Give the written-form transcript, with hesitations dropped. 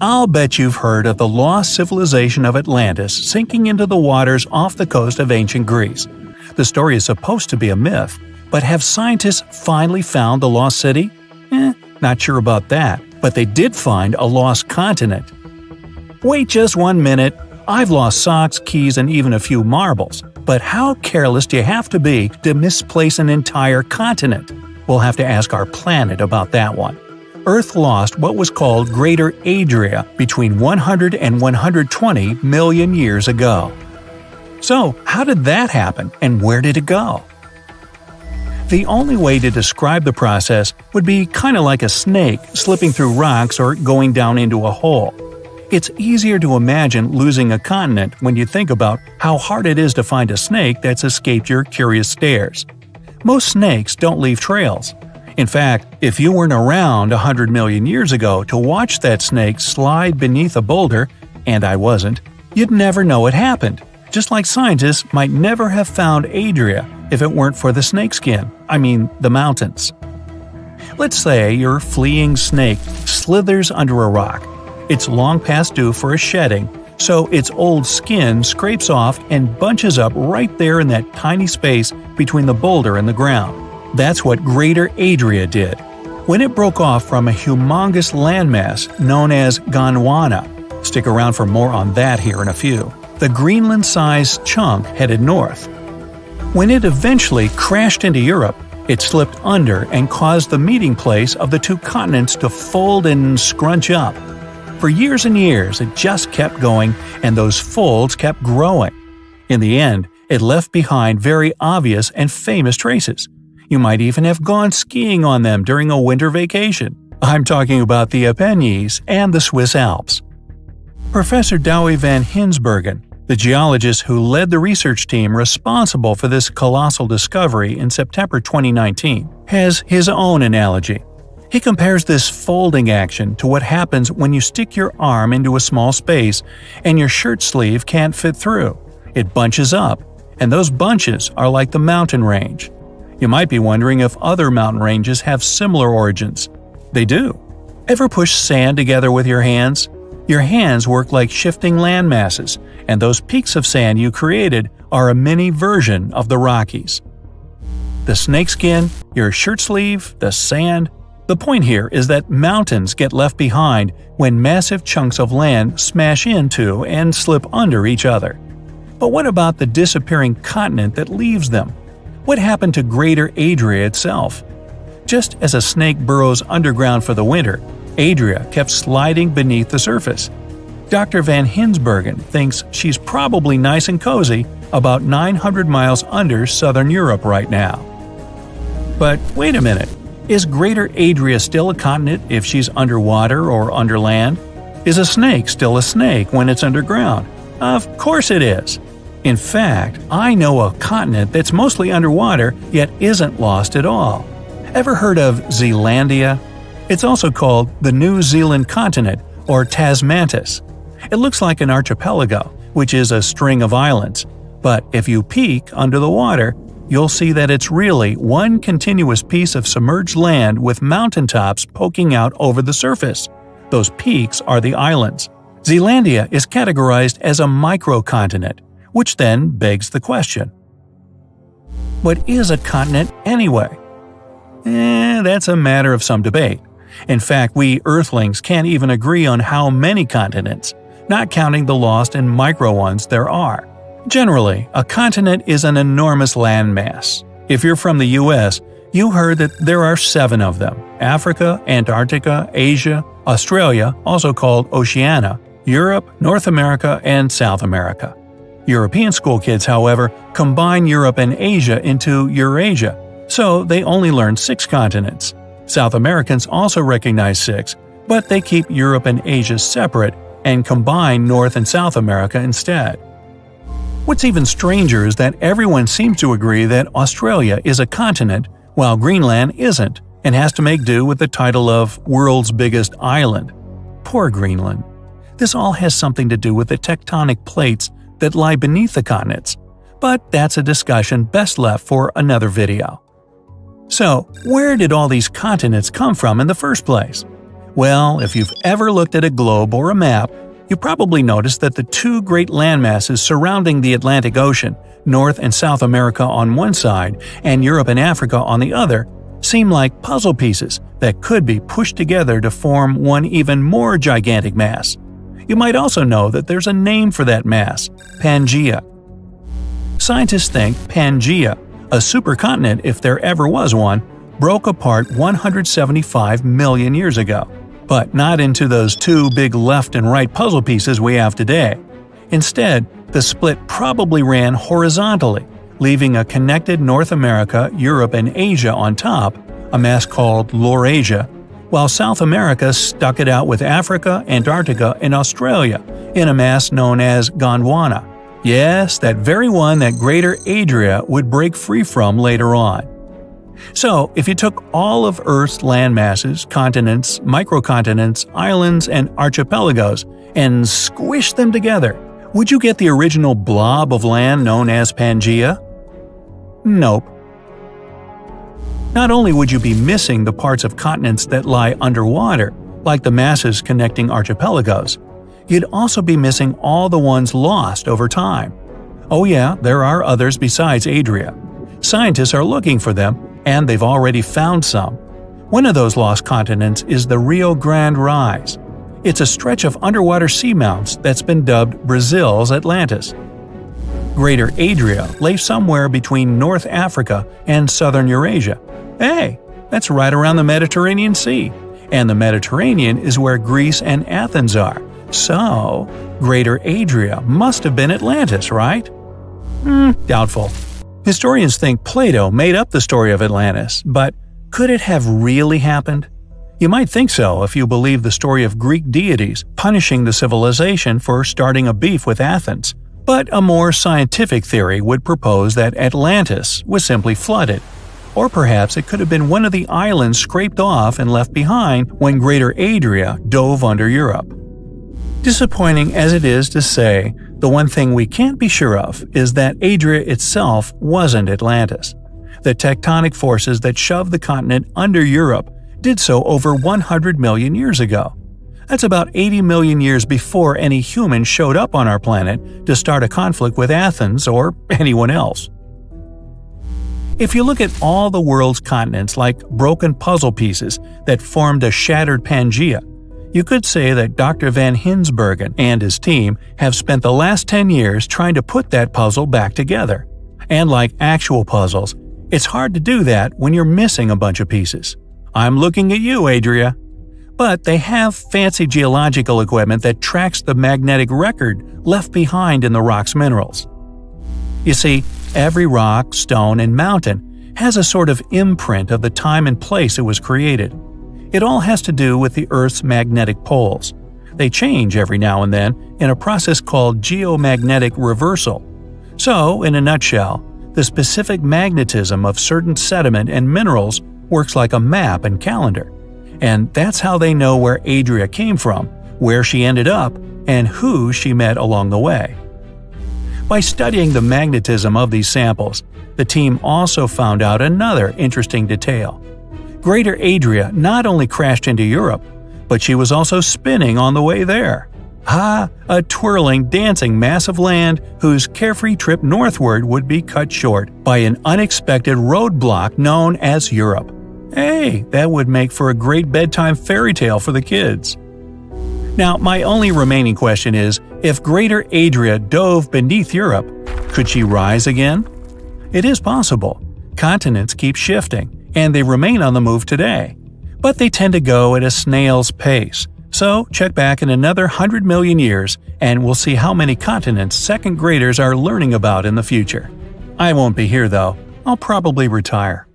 I'll bet you've heard of the lost civilization of Atlantis sinking into the waters off the coast of ancient Greece. The story is supposed to be a myth, but have scientists finally found the lost city? Not sure about that, but they did find a lost continent. Wait just 1 minute, I've lost socks, keys, and even a few marbles. But how careless do you have to be to misplace an entire continent? We'll have to ask our planet about that one. Earth lost what was called Greater Adria between 100 and 120 million years ago. So, how did that happen, and where did it go? The only way to describe the process would be kind of like a snake slipping through rocks or going down into a hole. It's easier to imagine losing a continent when you think about how hard it is to find a snake that's escaped your curious stares. Most snakes don't leave trails. In fact, if you weren't around 100 million years ago to watch that snake slide beneath a boulder, and I wasn't, you'd never know it happened. Just like scientists might never have found Adria if it weren't for the snakeskin, the mountains. Let's say your fleeing snake slithers under a rock. It's long past due for a shedding, so its old skin scrapes off and bunches up right there in that tiny space between the boulder and the ground. That's what Greater Adria did. When it broke off from a humongous landmass known as Gondwana, stick around for more on that here in a few, the Greenland-sized chunk headed north. When it eventually crashed into Europe, it slipped under and caused the meeting place of the two continents to fold and scrunch up. For years and years, it just kept going, and those folds kept growing. In the end, it left behind very obvious and famous traces. You might even have gone skiing on them during a winter vacation. I'm talking about the Apennines and the Swiss Alps. Professor Douwe van Hinsbergen, the geologist who led the research team responsible for this colossal discovery in September 2019, has his own analogy. He compares this folding action to what happens when you stick your arm into a small space and your shirt sleeve can't fit through. It bunches up, and those bunches are like the mountain range. You might be wondering if other mountain ranges have similar origins. They do. Ever push sand together with your hands? Your hands work like shifting land masses, and those peaks of sand you created are a mini version of the Rockies. The snakeskin, your shirt sleeve, the sand. The point here is that mountains get left behind when massive chunks of land smash into and slip under each other. But what about the disappearing continent that leaves them? What happened to Greater Adria itself? Just as a snake burrows underground for the winter, Adria kept sliding beneath the surface. Dr. Van Hinsbergen thinks she's probably nice and cozy about 900 miles under southern Europe right now. But wait a minute, is Greater Adria still a continent if she's underwater or under land? Is a snake still a snake when it's underground? Of course it is. In fact, I know a continent that's mostly underwater yet isn't lost at all. Ever heard of Zealandia? It's also called the New Zealand continent or Tasmantis. It looks like an archipelago, which is a string of islands. But if you peek under the water, you'll see that it's really one continuous piece of submerged land with mountaintops poking out over the surface. Those peaks are the islands. Zealandia is categorized as a microcontinent, which then begs the question: what is a continent anyway? That's a matter of some debate. In fact, we Earthlings can't even agree on how many continents, not counting the lost and micro ones there are. Generally, a continent is an enormous landmass. If you're from the US, you heard that there are 7 of them: Africa, Antarctica, Asia, Australia, also called Oceania, Europe, North America, and South America. European school kids, however, combine Europe and Asia into Eurasia, so they only learn 6 continents. South Americans also recognize 6, but they keep Europe and Asia separate and combine North and South America instead. What's even stranger is that everyone seems to agree that Australia is a continent, while Greenland isn't, and has to make do with the title of World's Biggest Island. Poor Greenland. This all has something to do with the tectonic plates that lie beneath the continents, but that's a discussion best left for another video. So, where did all these continents come from in the first place? Well, if you've ever looked at a globe or a map, you probably noticed that the two great landmasses surrounding the Atlantic Ocean, North and South America on one side and Europe and Africa on the other, seem like puzzle pieces that could be pushed together to form one even more gigantic mass. You might also know that there's a name for that mass – Pangaea. Scientists think Pangaea, a supercontinent if there ever was one, broke apart 175 million years ago. But not into those two big left and right puzzle pieces we have today. Instead, the split probably ran horizontally, leaving a connected North America, Europe, and Asia on top, a mass called Laurasia, while South America stuck it out with Africa, Antarctica, and Australia in a mass known as Gondwana. Yes, that very one that Greater Adria would break free from later on. So, if you took all of Earth's land masses, continents, microcontinents, islands, and archipelagos and squished them together, would you get the original blob of land known as Pangaea? Nope. Not only would you be missing the parts of continents that lie underwater, like the masses connecting archipelagos, you'd also be missing all the ones lost over time. Oh yeah, there are others besides Adria. Scientists are looking for them, and they've already found some. One of those lost continents is the Rio Grande Rise. It's a stretch of underwater seamounts that's been dubbed Brazil's Atlantis. Greater Adria lay somewhere between North Africa and southern Eurasia. Hey, that's right around the Mediterranean Sea, and the Mediterranean is where Greece and Athens are. So, Greater Adria must have been Atlantis, right? Doubtful. Historians think Plato made up the story of Atlantis, but could it have really happened? You might think so if you believe the story of Greek deities punishing the civilization for starting a beef with Athens. But a more scientific theory would propose that Atlantis was simply flooded. Or perhaps it could have been one of the islands scraped off and left behind when Greater Adria dove under Europe. Disappointing as it is to say, the one thing we can't be sure of is that Adria itself wasn't Atlantis. The tectonic forces that shoved the continent under Europe did so over 100 million years ago. That's about 80 million years before any human showed up on our planet to start a conflict with Athens or anyone else. If you look at all the world's continents like broken puzzle pieces that formed a shattered Pangaea, you could say that Dr. Van Hinsbergen and his team have spent the last 10 years trying to put that puzzle back together. And like actual puzzles, it's hard to do that when you're missing a bunch of pieces. I'm looking at you, Adria. But they have fancy geological equipment that tracks the magnetic record left behind in the rock's minerals. You see, every rock, stone, and mountain has a sort of imprint of the time and place it was created. It all has to do with the Earth's magnetic poles. They change every now and then in a process called geomagnetic reversal. So, in a nutshell, the specific magnetism of certain sediment and minerals works like a map and calendar. And that's how they know where Adria came from, where she ended up, and who she met along the way. By studying the magnetism of these samples, the team also found out another interesting detail. Greater Adria not only crashed into Europe, but she was also spinning on the way there. A twirling, dancing mass of land whose carefree trip northward would be cut short by an unexpected roadblock known as Europe. Hey, that would make for a great bedtime fairy tale for the kids. Now, my only remaining question is, if Greater Adria dove beneath Europe, could she rise again? It is possible. Continents keep shifting, and they remain on the move today. But they tend to go at a snail's pace. So, check back in another 100 million years, and we'll see how many continents second graders are learning about in the future. I won't be here though. I'll probably retire.